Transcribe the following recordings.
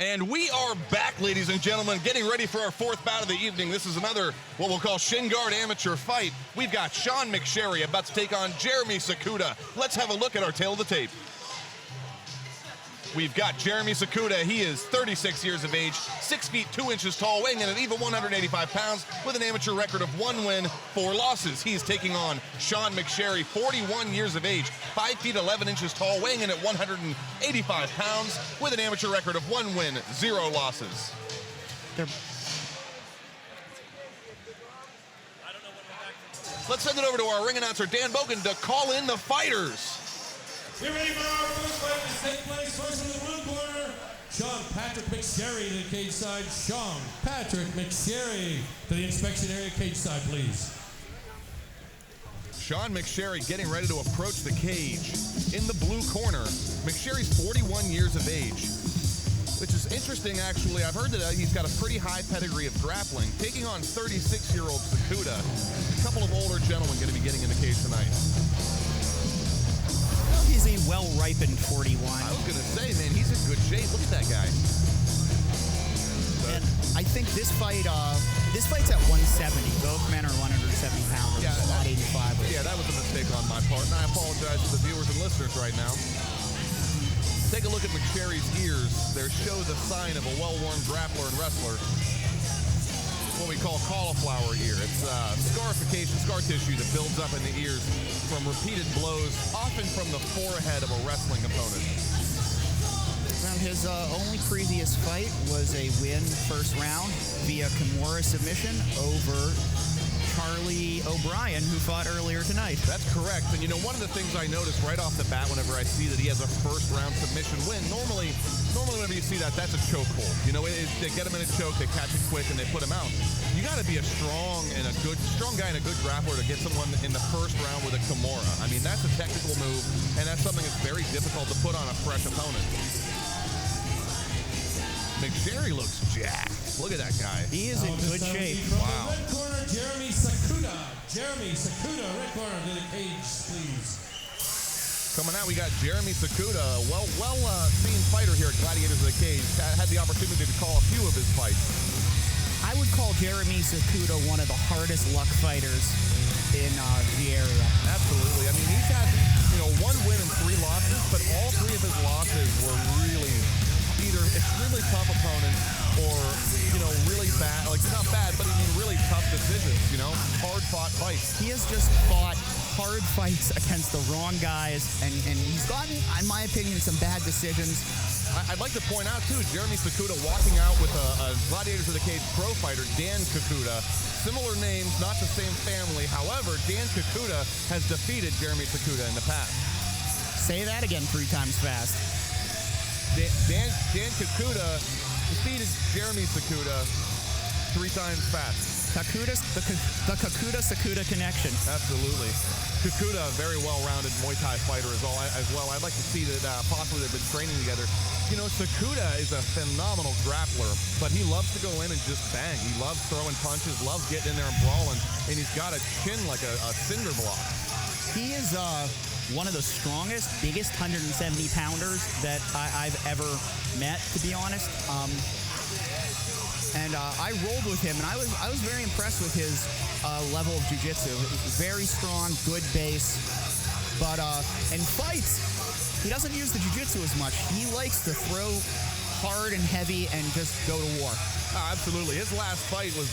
And we are back, ladies and gentlemen, getting ready for our fourth bout of the evening. This is another, what we'll call shin guard amateur fight. We've got Sean McSherry about to take on Jeremy Sakuta. Let's have a look at our tail of the tape. We've got Jeremy Sakuta. He is 36 years of age, 6 feet 2 inches tall, weighing in at even 185 pounds with an amateur record of 1 win, 4 losses. He's taking on Sean McSherry, 41 years of age, 5 feet 11 inches tall, weighing in at 185 pounds with an amateur record of 1 win, 0 losses. Let's send it over to our ring announcer, Dan Bogan, to call in the fighters. Get ready for our first fight to take place. First in the blue corner, Sean Patrick McSherry to the cage side. Sean Patrick McSherry to the inspection area cage side, please. Sean McSherry getting ready to approach the cage. In the blue corner, McSherry's 41 years of age, which is interesting, actually. I've heard that he's got a pretty high pedigree of grappling, taking on 36-year-old Sakuta. A couple of older gentlemen going to be getting in the cage tonight. He's a well-ripened 41. I was going to say, man, he's in good shape. Look at that guy. And I think this fight's at 170. Both men are 170 pounds. Yeah, not 85. Yeah, that was a mistake on my part, and I apologize to the viewers and listeners right now. Take a look at McSherry's ears. They show the sign of a well-worn grappler and wrestler. What we call cauliflower ear. It's scarification, scar tissue that builds up in the ears from repeated blows, often from the forehead of a wrestling opponent. Well, his only previous fight was a win first round via Kimura submission over Charlie O'Brien, who fought earlier tonight. That's correct. And, you know, one of the things I notice right off the bat whenever I see that he has a first-round submission win, normally whenever you see that, that's a choke hold. You know, they get him in a choke, they catch it quick, and they put him out. You got to be a strong guy and a good grappler to get someone in the first round with a Kimura. I mean, that's a technical move, and that's something that's very difficult to put on a fresh opponent. McSherry looks jacked. Look at that guy. He is in good shape. Wow. Red corner, Jeremy Sakuta. Jeremy Sakuta, red corner to the cage, please. Coming out, we got Jeremy Sakuta, well-seen fighter here at Gladiators of the Cage. Had the opportunity to call a few of his fights. I would call Jeremy Sakuta one of the hardest luck fighters in the area. Absolutely. I mean, he's had, 1 win and 3 losses, but all 3 of his losses were really either extremely tough opponents or, really bad, like not bad, but really tough decisions, hard-fought fights. He has just fought hard fights against the wrong guys, and he's gotten, in my opinion, some bad decisions. I'd like to point out, too, Jeremy Sakuta walking out with a Gladiators of the Cage pro fighter, Dan Sakuta. Similar names, not the same family. However, Dan Sakuta has defeated Jeremy Sakuta in the past. Say that again 3 times fast. Dan Sakuta defeated Jeremy Sakuta 3 times fast. The Sakuta connection. Absolutely. Sakuta, a very well-rounded Muay Thai fighter as well. I'd like to see that possibly they've been training together. Sakuta is a phenomenal grappler, but he loves to go in and just bang. He loves throwing punches, loves getting in there and brawling, and he's got a chin like a cinder block. He is one of the strongest, biggest 170-pounders that I've ever met, to be honest. And I rolled with him, and I was very impressed with his level of jiu-jitsu. Very strong, good base. But in fights, he doesn't use the jiu-jitsu as much. He likes to throw hard and heavy and just go to war. Absolutely. His last fight was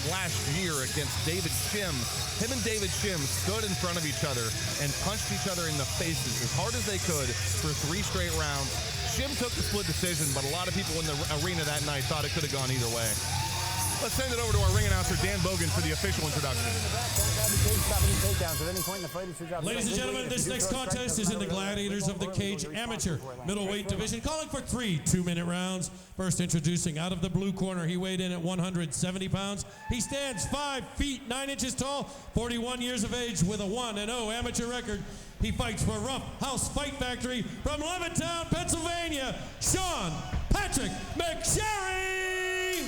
last year against David Shim. Him and David Shim stood in front of each other and punched each other in the faces as hard as they could for 3 straight rounds. Shim took the split decision, but a lot of people in the arena that night thought it could have gone either way. Let's send it over to our ring announcer, Dan Bogan, for the official introduction. Ladies and gentlemen, this next contest is in the Gladiators of the Cage amateur middleweight division, calling for 3 2-minute rounds. First introducing out of the blue corner, he weighed in at 170 pounds. He stands 5 feet 9 inches tall, 41 years of age with a 1-0 amateur record. He fights for Rough House Fight Factory from Levittown, Pennsylvania, Sean Patrick McSherry.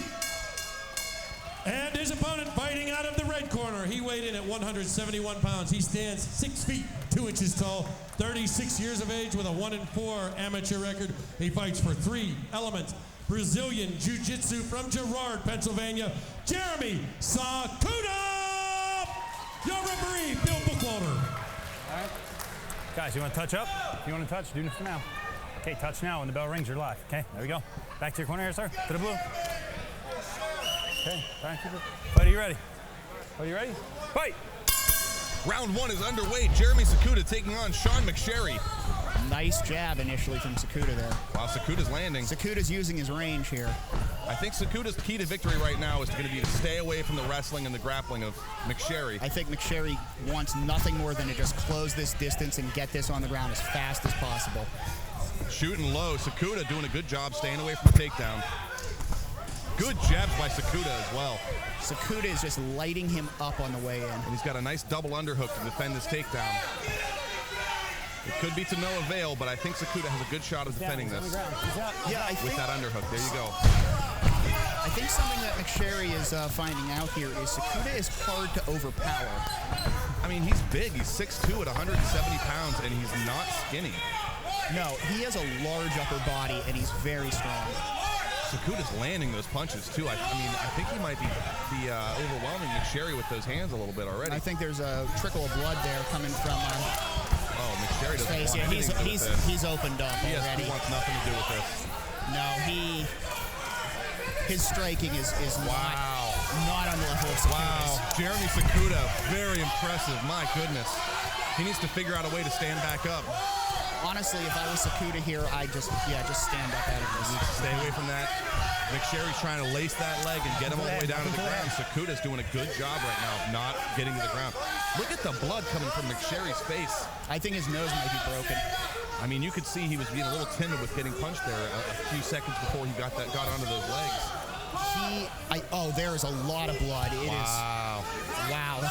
And his opponent fighting out of the red corner. He weighed in at 171 pounds. He stands 6 feet 2 inches tall, 36 years of age with a 1-4 amateur record. He fights for 3 elements Brazilian Jiu-Jitsu from Girard, Pennsylvania, Jeremy Sakuta. Your referee, Bill Bookwalter. All right. Guys, you want to touch up? If you want to touch, do this for now. Okay, touch now. When the bell rings, you're live. Okay, there we go. Back to your corner here, sir. To the blue. Okay, back to the... Fight, are you ready? Are you ready? Fight! Round 1 is underway. Jeremy Sakuta taking on Sean McSherry. Nice jab initially from Sakuta there. Wow, Sakuta's landing. Sakuta's using his range here. I think Sakuta's key to victory right now is going to be to stay away from the wrestling and the grappling of McSherry. I think McSherry wants nothing more than to just close this distance and get this on the ground as fast as possible. Shooting low. Sakuta doing a good job staying away from the takedown. Good jabs by Sakuta as well. Sakuta is just lighting him up on the way in. And he's got a nice double underhook to defend this takedown. It could be to no avail, but I think Sakuta has a good shot of defending this. Yeah, with that underhook. There you go. I think something that McSherry is finding out here is Sakuta is hard to overpower. I mean, he's big. He's 6'2" at 170 pounds, and he's not skinny. No, he has a large upper body, and he's very strong. Sakuta's landing those punches, too. I mean, I think he might be overwhelming McSherry with those hands a little bit already. I think there's a trickle of blood there coming from McSherry doesn't want yeah, anything to do with this. he's opened up already. He wants nothing to do with this. No, his striking is not on the level of Sakuta's. Wow, Jeremy Sakuta, very impressive. My goodness. He needs to figure out a way to stand back up. Honestly, if I was Sakuta here, I'd just stand up out of this. Stay away from that. McSherry's trying to lace that leg and get him all the way down to the ground. Sakuta's doing a good job right now of not getting to the ground. Look at the blood coming from McSherry's face. I think his nose might be broken. I mean, you could see he was being a little timid with getting punched there a few seconds before he got onto those legs. There is a lot of blood. It is. Wow.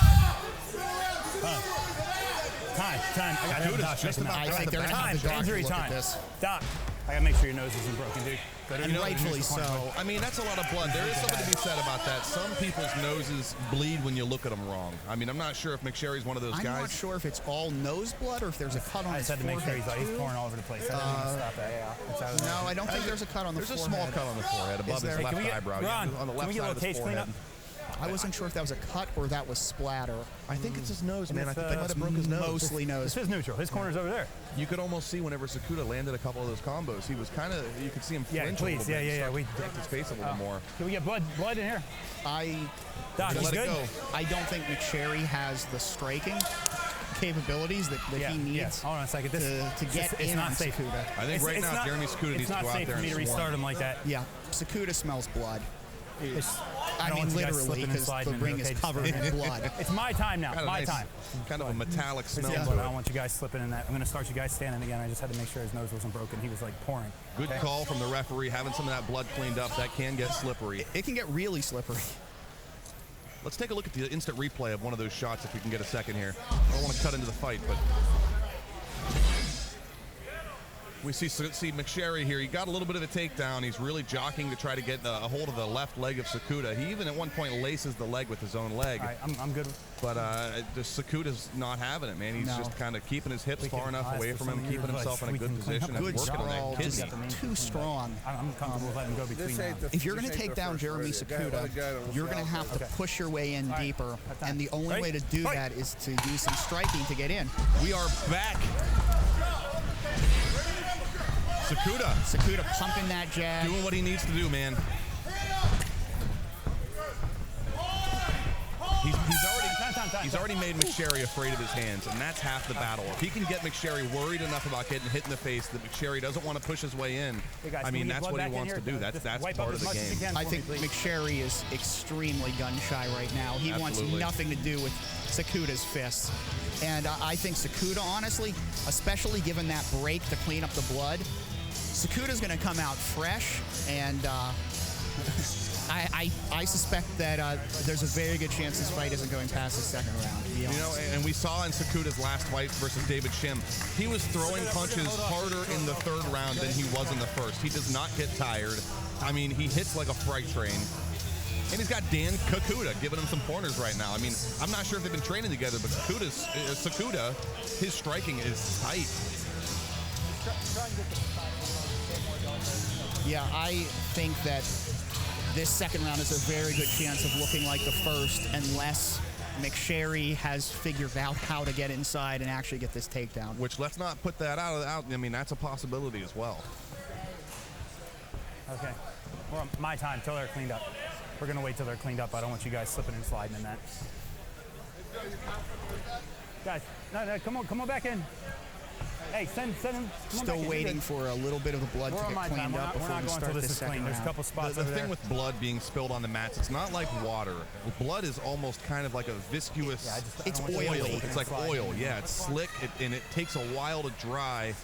Time. I think they're time. Injury look time. at this. Doc, I gotta make sure your nose isn't broken, dude. And rightfully so. I mean, that's a lot of blood. There is something to be said about that. Some people's noses bleed when you look at them wrong. I mean, I'm not sure if McSherry's one of those guys. I'm not sure if it's all nose blood or if there's a cut on his forehead. I just had to make sure he's pouring all over the place. Stop that. No, I don't think there's a cut on the forehead. There's a small cut on the forehead above his left eyebrow. Ron, on the left can we get a side little of his case forehead. cleanup? I wasn't sure if that was a cut or that was splatter. I think it's his nose, man. I think they might have broke his nose. Mostly nose. This is neutral. His corner's over there. You could almost see whenever Sakuta landed a couple of those combos, he was kind of, you could see him flinch a little bit. Yeah. We protect his face a little more. Can we get blood in here? Doc, he's let good. it go. I don't think McSherry has the striking capabilities that he needs. Hold on a second. to get it's in not on safe. Sakuta. I think right now Jeremy Sakuta needs to go out there and It's not safe for me to restart him like that. Yeah, Sakuta smells blood. I mean, literally, because the ring is covered in blood. It's my time now. My time. Kind of a metallic smell. I don't want you guys slipping in that. I'm going to start you guys standing again. I just had to make sure his nose wasn't broken. He was like pouring. Good call from the referee. Having some of that blood cleaned up, that can get slippery. It can get really slippery. Let's take a look at the instant replay of one of those shots if we can get a second here. I don't want to cut into the fight, but we see McSherry here. He got a little bit of a takedown. He's really jockeying to try to get a hold of the left leg of Sakuta. He even at one point laces the leg with his own leg. All right, I'm good. But Sakuta's not having it, man. He's just kind of keeping his hips far enough away from him, keeping himself in a good position and working on that kidney. Too strong. I'm comfortable with letting him go between now. If you're going to take down Jeremy Sakuta, you're going to have to push your way in deeper. And the only way to do that is to use some striking to get in. We are back. Sakuta pumping that jab. Doing what he needs to do, man. He's already made McSherry afraid of his hands, and that's half the battle. If he can get McSherry worried enough about getting hit in the face that McSherry doesn't want to push his way in, I mean, that's what he wants to do. That's part of the game. I think McSherry is extremely gun-shy right now. He wants nothing to do with Sakuta's fists. And I think Sakuta, honestly, especially given that break to clean up the blood, Sakuta's going to come out fresh, and I suspect that there's a very good chance this fight isn't going past the second round, to be honest. You know, and we saw in Sakuta's last fight versus David Shim, he was throwing punches harder in the third round than he was in the first. He does not get tired. I mean, he hits like a freight train. And he's got Dan Sakuta giving him some corners right now. I mean, I'm not sure if they've been training together, but Sakuta, his striking is tight. Yeah, I think that this second round is a very good chance of looking like the first unless McSherry has figured out how to get inside and actually get this takedown. Which, let's not put that out. I mean, that's a possibility as well. Okay. We're on my time till they're cleaned up. We're going to wait till they're cleaned up. I don't want you guys slipping and sliding in that. Guys, no, come on back in. Hey, send him. Still waiting for a little bit of the blood to get cleaned up before we start this second round. There's a couple spots The over thing there. with blood being spilled on the mats, it's not like water. Blood is almost kind of like a viscous. Yeah, It's I don't want you guys oily. slipping It's like and sliding. oil. Yeah, it's slick, and it takes a while to dry.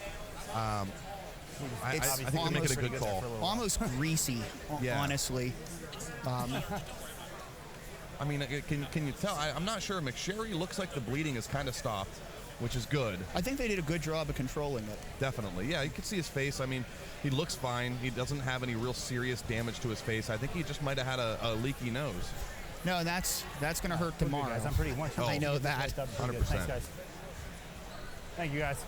I think they're making a good call. Almost greasy, Yeah. honestly. I mean, can you tell? I'm not sure. McSherry looks like the bleeding is kind of stopped, which is good. I think they did a good job of controlling it. Definitely. Yeah, you can see his face. I mean, he looks fine. He doesn't have any real serious damage to his face. I think he just might have had a leaky nose. No, that's going to hurt tomorrow. Guys, I'm pretty. I know that. 100%. Thanks, guys. Thank you, guys.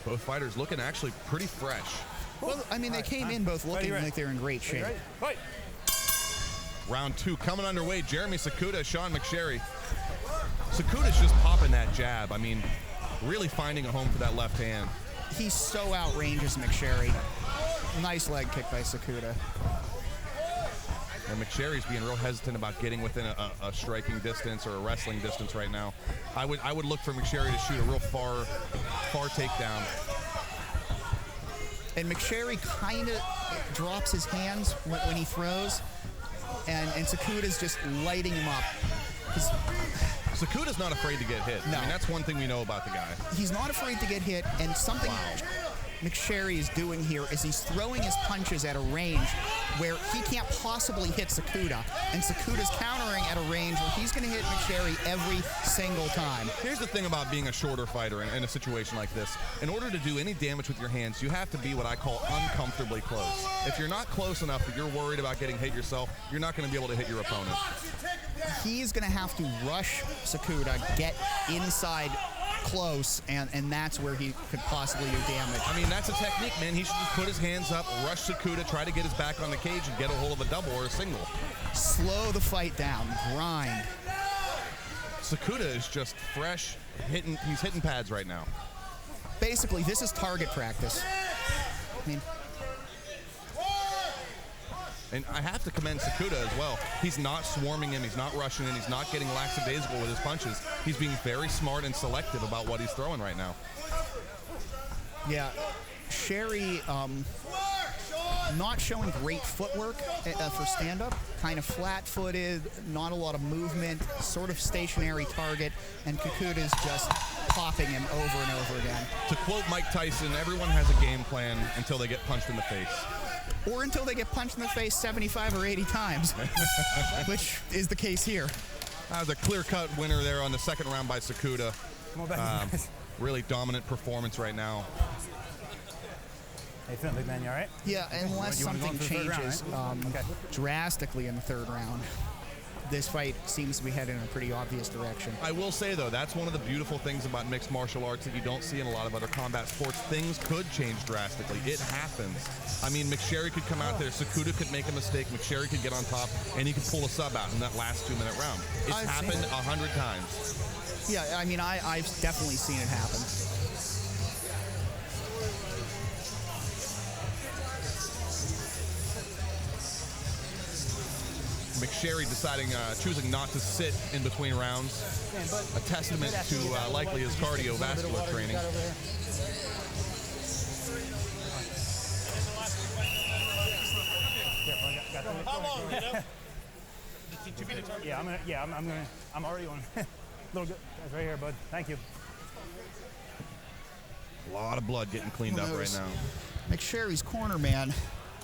Both fighters looking actually pretty fresh. Well, I mean, they came in both looking like they're in great shape. Right. Round two coming underway. Jeremy Sakuta, Sean McSherry. Sakuta's just popping that jab. I mean, really finding a home for that left hand. He so outranges McSherry. Nice leg kick by Sakuta. And McSherry's being real hesitant about getting within a striking distance or a wrestling distance right now. I would look for McSherry to shoot a real far takedown. And McSherry kind of drops his hands when he throws, and Sakuta's just lighting him up. Sakuta's not afraid to get hit. No. I mean, that's one thing we know about the guy. He's not afraid to get hit, and something McSherry is doing here is he's throwing his punches at a range where he can't possibly hit Sakuta, and Sakuta's countering at a range where he's going to hit McSherry every single time. Here's the thing about being a shorter fighter in a situation like this. In order to do any damage with your hands, you have to be what I call uncomfortably close. If you're not close enough that you're worried about getting hit yourself, you're not going to be able to hit your opponent. He's going to have to rush Sakuta, get inside close, and that's where he could possibly do damage. I mean, that's a technique, man. He should just put his hands up, rush Sakuta, try to get his back on the cage and get a hold of a double or a single. Slow the fight down, grind. Sakuta is just fresh, he's hitting pads right now. Basically, this is target practice. I mean, and I have to commend Sakuta as well. He's not swarming him, he's not rushing him, he's not getting lackadaisical with his punches. He's being very smart and selective about what he's throwing right now. yeah, Sherry not showing great footwork for stand-up, kind of flat-footed, not a lot of movement, sort of stationary target, and Sakuta's just popping him over and over again. To quote Mike Tyson, everyone has a game plan until they get punched in the face. Or until they get punched in the face 75 or 80 times, which is the case here. That was a clear-cut winner there on the second round by Sakuta. Come on back. Really dominant performance right now. Hey, Finley, man, you all right? Yeah, unless You wanna go something for the third round, changes right? Okay. drastically in the third round, this fight seems to be headed in a pretty obvious direction. I will say, though, that's one of the beautiful things about mixed martial arts that you don't see in a lot of other combat sports. Things could change drastically. It happens. I mean, McSherry could come out there, Sakuta could make a mistake, McSherry could get on top, and he could pull a sub out in that last 2-minute round. It's I've seen happened it. 100 times. Yeah, I mean, I've definitely seen it happen. McSherry choosing not to sit in between rounds. A testament to likely his cardiovascular training. I'm already on. Little good. That's right here, bud. Thank you. A lot of blood getting cleaned up right now. McSherry's corner man,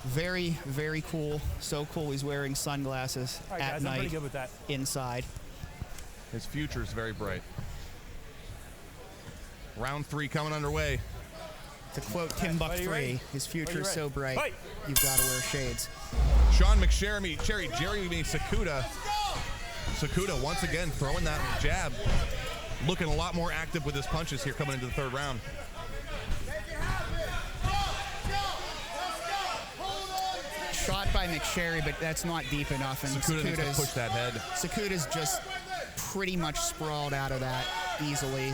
very, very cool. So cool he's wearing sunglasses All right, at guys, I'm night pretty good with that. inside. His future is very bright. Round 3 coming underway. To quote Tim Buck Are you 3, ready? his future Are you is so ready? bright, Fight! you've got to wear shades. Sean McSherry, Jeremy Sakuta. Sakuta once again throwing that jab. looking a lot more active with his punches here coming into the third round. Shot by McSherry, but that's not deep enough. And Sakuta needs to push that head. Sakuta's just pretty much sprawled out of that easily.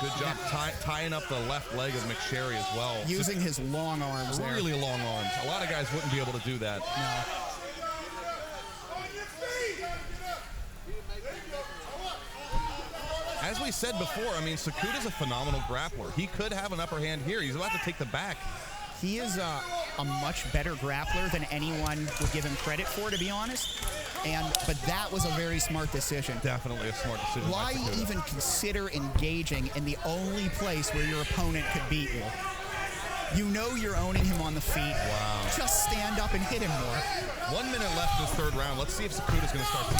Good job tying up the left leg of McSherry as well. Using his long arms there. Really long arms. A lot of guys wouldn't be able to do that. No. As we said before, I mean, Sakuta's a phenomenal grappler. He could have an upper hand here. He's about to take the back. He is a much better grappler than anyone would give him credit for, to be honest. But that was a very smart decision. Definitely a smart decision. Why even consider engaging in the only place where your opponent could beat you? You know you're owning him on the feet. Wow. Just stand up and hit him more. 1 minute left in this third round. Let's see if Sakuta's going to start to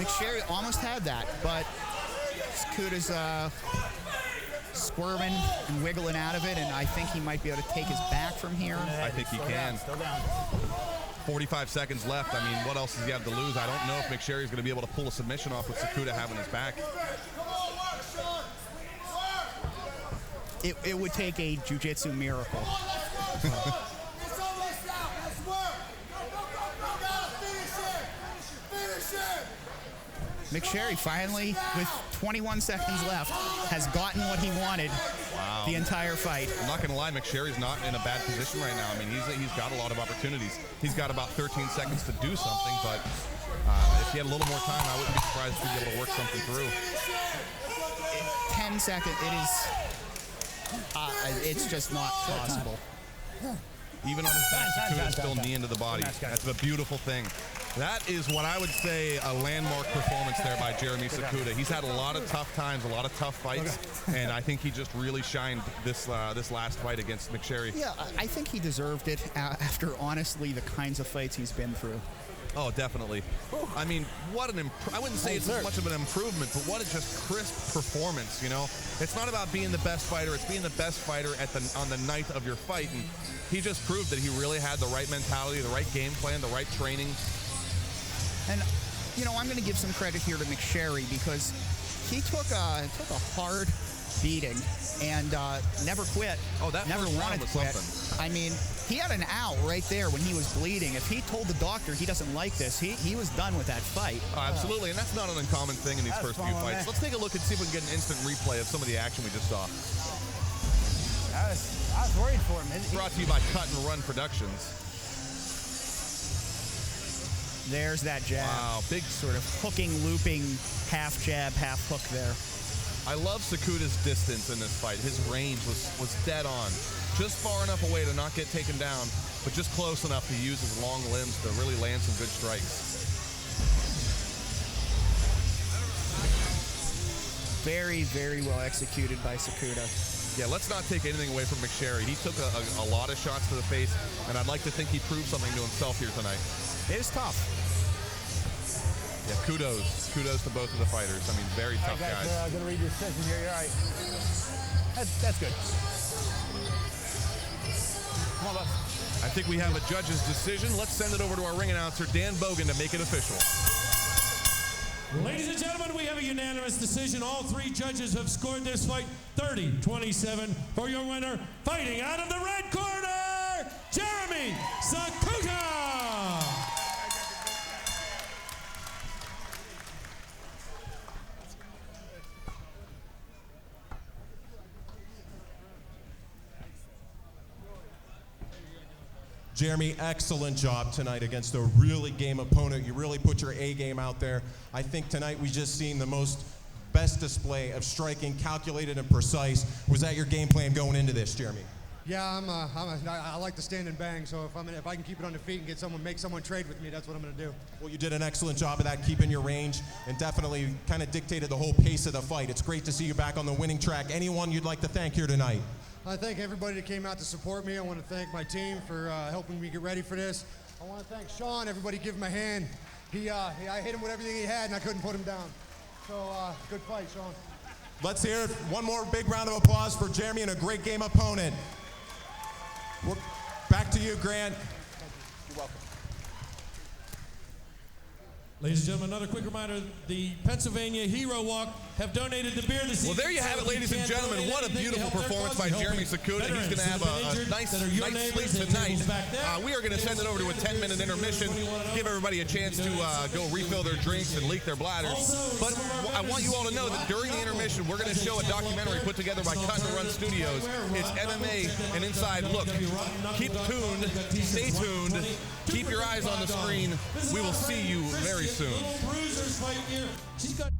McSherry almost had that, but Sakuta's squirming and wiggling out of it, and I think he might be able to take his back from here. I think he can. Still down. 45 seconds left. I mean, what else does he have to lose? I don't know if McSherry's going to be able to pull a submission off with Sakuta having his back. It would take a jiu-jitsu miracle. McSherry finally, with 21 seconds left, has gotten what he wanted the entire fight. I'm not going to lie, McSherry's not in a bad position right now. I mean, he's got a lot of opportunities. He's got about 13 seconds to do something, but if he had a little more time, I wouldn't be surprised if he'd be able to work something through. 10 seconds, it's just not possible. Even on his back, Sakuta's still knee into the body. That's a beautiful thing. That is what I would say a landmark performance there by Jeremy Sakuta. He's had a lot of tough times, a lot of tough fights, and I think he just really shined this last fight against McSherry. Yeah, I think he deserved it after, honestly, the kinds of fights he's been through. Oh, definitely. I mean, what an I wouldn't say it's much of an improvement, but what a just crisp performance, you know? It's not about being the best fighter, it's being the best fighter on the night of your fight, and he just proved that he really had the right mentality, the right game plan, the right training. And, you know, I'm going to give some credit here to McSherry because he took a hard beating and never quit. Oh, that never first wanted round was to quit. something. I mean, he had an out right there when he was bleeding. If he told the doctor he doesn't like this, he was done with that fight. Oh, absolutely, and that's not an uncommon thing in these first few fights. Let's take a look and see if we can get an instant replay of some of the action we just saw. I was worried for him. Brought to you by Cut and Run Productions. There's that jab. Wow, big sort of hooking, looping, half jab, half hook there. I love Sakuta's distance in this fight. His range was dead on. Just far enough away to not get taken down, but just close enough to use his long limbs to really land some good strikes. Very, very well executed by Sakuta. Yeah, let's not take anything away from McSherry. He took a lot of shots to the face, and I'd like to think he proved something to himself here tonight. It is tough. Yeah, kudos to both of the fighters. I mean, very tough guys. I'm going to read your decision here. You're all right. That's good. Come on, bud. I think we have a judge's decision. Let's send it over to our ring announcer, Dan Bogan, to make it official. Ladies and gentlemen, we have a unanimous decision. All three judges have scored this fight 30-27 for your winner. Fighting out of the red corner, Jeremy Sakuta. Jeremy, excellent job tonight against a really game opponent. You really put your A game out there. I think tonight we just seen the best display of striking, calculated and precise. Was that your game plan going into this, Jeremy? Yeah, I like to stand and bang. So if I can keep it on the feet and make someone trade with me, that's what I'm going to do. Well, you did an excellent job of that, keeping your range, and definitely kind of dictated the whole pace of the fight. It's great to see you back on the winning track. Anyone you'd like to thank here tonight? I thank everybody that came out to support me. I want to thank my team for helping me get ready for this. I want to thank Sean. Everybody give him a hand. I hit him with everything he had, and I couldn't put him down. So good fight, Sean. Let's hear it. One more big round of applause for Jeremy and a great game opponent. Back to you, Grant. You're welcome. Ladies and gentlemen, another quick reminder, the Pennsylvania Hero Walk have donated the beer this evening. Well, there you have it, ladies and gentlemen. What a beautiful performance by Jeremy Sakuta. He's going to have a nice sleep tonight. We are going to send it over to a 10-minute intermission, give everybody a chance to go refill their drinks and leak their bladders. But I want you all to know that during the intermission, we're going to show a documentary put together by Cut and Run Studios. It's MMA, an inside look. Keep tuned, stay tuned, keep your eyes on the screen. We will see you very soon. Bruisers fight here. She's got